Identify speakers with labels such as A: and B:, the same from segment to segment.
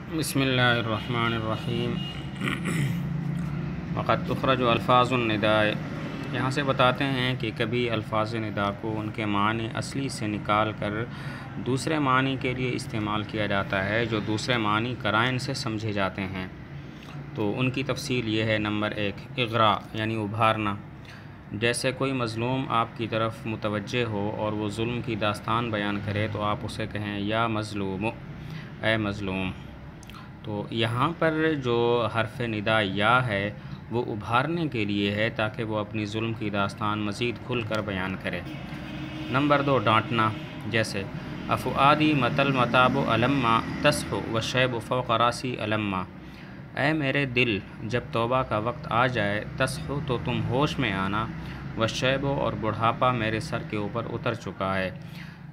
A: بسم اللہ الرحمن الرحیم۔ وقد تخرج الفاظ النداء، یہاں سے بتاتے ہیں کہ کبھی الفاظ ندا کو ان کے معنی اصلی سے نکال کر دوسرے معنی کے لیے استعمال کیا جاتا ہے جو دوسرے معنی قرائن سے سمجھے جاتے ہیں۔ تو ان کی تفصیل یہ ہے: نمبر 1، اغراء یعنی ابھارنا۔ جیسے کوئی مظلوم آپ کی طرف متوجہ ہو اور وہ ظلم کی داستان بیان کرے تو آپ اسے کہیں یا مظلوم، اے مظلوم۔ تو یہاں پر جو حرف ندا یا ہے وہ ابھارنے کے لیے ہے تاکہ وہ اپنی ظلم کی داستان مزید کھل کر بیان کرے۔ نمبر 2، ڈانٹنا۔ جیسے افؤادی متل متاب علما تصح وشیب فوق راسی علما، اے میرے دل جب توبہ کا وقت آ جائے، تصح تو تم ہوش میں آنا، وشیب اور بڑھاپا میرے سر کے اوپر اتر چکا ہے۔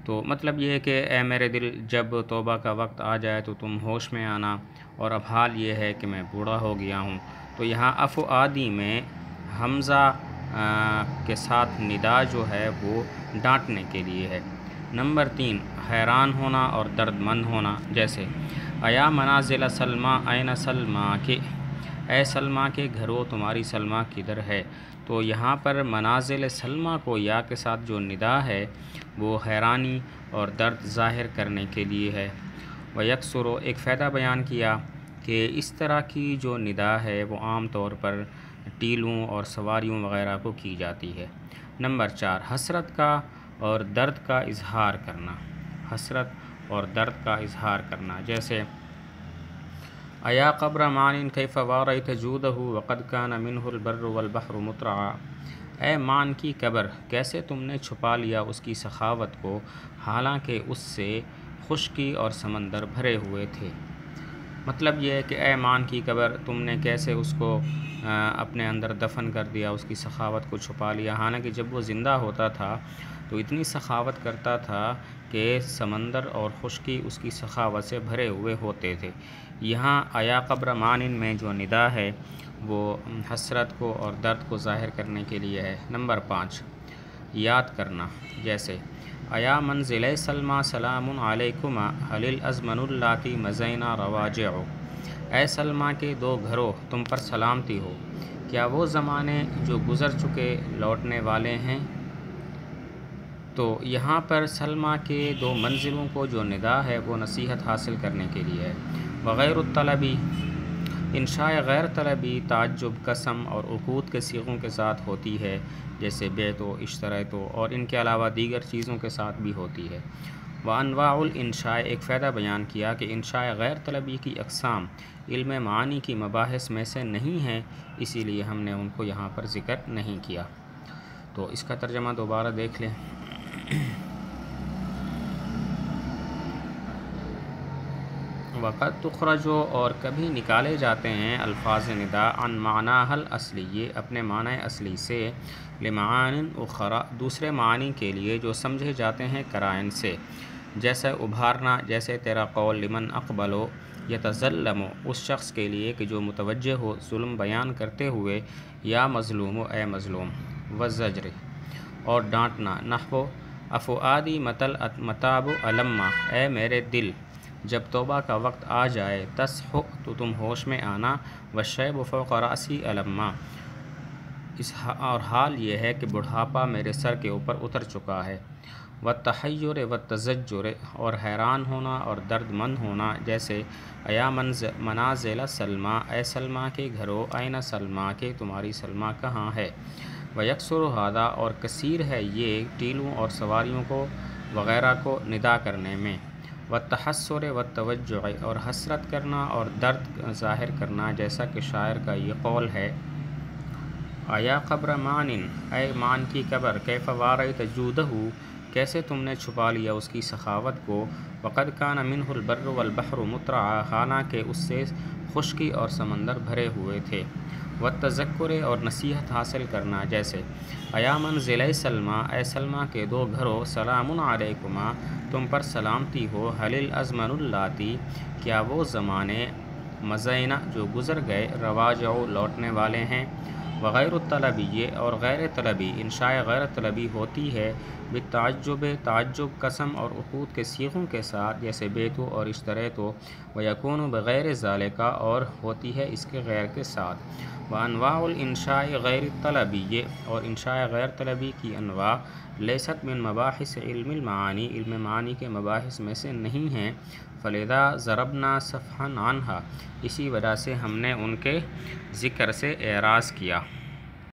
A: تو مطلب یہ ہے کہ اے میرے دل جب توبہ کا وقت آ جائے تو تم ہوش میں آنا، اور اب حال یہ ہے کہ میں بوڑھا ہو گیا ہوں۔ تو یہاں افؤادی میں حمزہ کے ساتھ ندا جو ہے وہ ڈانٹنے کے لیے ہے۔ نمبر 3، حیران ہونا اور درد مند ہونا۔ جیسے ایا منازل سلمیٰ این سلمیٰ کے، اے سلمیٰ کے گھروں تمہاری سلمیٰ کدھر ہے۔ تو یہاں پر منازل سلمیٰ کو یا کے ساتھ جو ندا ہے وہ حیرانی اور درد ظاہر کرنے کے لیے ہے۔ ویکسر، ایک فائدہ بیان کیا کہ اس طرح کی جو ندا ہے وہ عام طور پر ٹیلوں اور سواریوں وغیرہ کو کی جاتی ہے۔ نمبر 4، حسرت کا اور درد کا اظہار کرنا۔ حسرت اور درد کا اظہار کرنا۔ جیسے ایا قبر مان کیف واریت جودہ وقد کان منہ البر والبحر مترعا، اے مان کی قبر کیسے تم نے چھپا لیا اس کی سخاوت کو حالانکہ اس سے خشکی اور سمندر بھرے ہوئے تھے۔ مطلب یہ ہے کہ اے مان کی قبر تم نے کیسے اس کو اپنے اندر دفن کر دیا، اس کی سخاوت کو چھپا لیا، حالانکہ جب وہ زندہ ہوتا تھا تو اتنی سخاوت کرتا تھا کہ سمندر اور خشکی اس کی سخاوت سے بھرے ہوئے ہوتے تھے۔ یہاں ایا قبر مان میں جو ندا ہے وہ حسرت کو اور درد کو ظاہر کرنے کے لیے ہے۔ نمبر 5، یاد کرنا۔ جیسے ایا منزل سلمیٰ سلام علیکما هل الازمن اللاتی مزینا رواجع، اے سلمیٰ کے 2 گھروں تم پر سلامتی ہو، کیا وہ زمانے جو گزر چکے لوٹنے والے ہیں۔ تو یہاں پر سلمیٰ کے 2 منزلوں کو جو ندا ہے وہ نصیحت حاصل کرنے کے لیے ہے۔ وغیر الطلبی، انشاء غیر طلبی تعجب، قسم اور عقود کے صیغوں کے ساتھ ہوتی ہے، جیسے بیت و اشتریت اور ان کے علاوہ دیگر چیزوں کے ساتھ بھی ہوتی ہے۔ وانواع الانشاء، ایک فائدہ بیان کیا کہ انشاء غیر طلبی کی اقسام علم معانی کی مباحث میں سے نہیں ہیں، اسی لیے ہم نے ان کو یہاں پر ذکر نہیں کیا۔ تو اس کا ترجمہ دوبارہ دیکھ لیں۔ وقت تخرجو، اور کبھی نکالے جاتے ہیں الفاظ ندا عن معناها الاصلی، اپنے معنی اصلی سے، لمعان اخرى، دوسرے معنی کے لیے جو سمجھے جاتے ہیں قرائن سے۔ جیسے ابھارنا، جیسے تیرا قول لمن اقبلو یتظلم، اس شخص کے لیے کہ جو متوجہ ہو ظلم بیان کرتے ہوئے، یا مظلوم، اے مظلوم۔ والزجر، اور ڈانٹنا۔ نحو افؤادی متل متاب علما، اے میرے دل جب توبہ کا وقت آ جائے، تصح تو تم ہوش میں آنا، والشیب فوق راسی علما، اور حال یہ ہے کہ بڑھاپا میرے سر کے اوپر اتر چکا ہے۔ والتحیر والتزجر، اور حیران ہونا اور درد مند ہونا۔ جیسے ایا منازل سلمیٰ، اے سلمیٰ کے گھروں، این سلمیٰ کے تمہاری سلمیٰ کہاں ہے۔ ویکسر ھذا، اور کثیر ہے یہ ٹیلوں اور سواریوں کو وغیرہ کو ندا کرنے میں۔ والتحسر والتوجع، اور حسرت کرنا اور درد ظاہر کرنا، جیسا کہ شاعر کا یہ قول ہے: ایا قبر مان، اے مان کی قبر، کیف واریت جودہ، کیسے تم نے چھپا لیا اس کی سخاوت کو، وقد کان منہ البر والبحر مترعا، حالانکہ اس سے خشکی اور سمندر بھرے ہوئے تھے۔ والتذکر، اور نصیحت حاصل کرنا۔ جیسے ایا منزل سلمیٰ، اے سلمیٰ کے 2 گھروں، سلام علیکما، تم پر سلامتی ہو، هل الازمن اللاتی، کیا وہ زمانے، مزینا جو گزر گئے، رواجع لوٹنے والے ہیں۔ وغیر الطلبی اور غیر طلبی انشاء غیر طلبی ہوتی ہے بالتعجب تعجب قسم اور عقود کے صیغوں کے ساتھ جیسے بیتو اور اشتریتو ویکون بغیر ذالکا اور ہوتی ہے اس کے غیر کے ساتھ وانواع الانشاء غیر طلبی اور انشاء غیر طلبی کی انواع لیست من مباحث علم المعانی علم معانی کے مباحث میں سے نہیں ہیں فلذا ضربنا صفحا عنہا اسی وجہ سے ہم نے ان کے ذکر سے اعراض کیا۔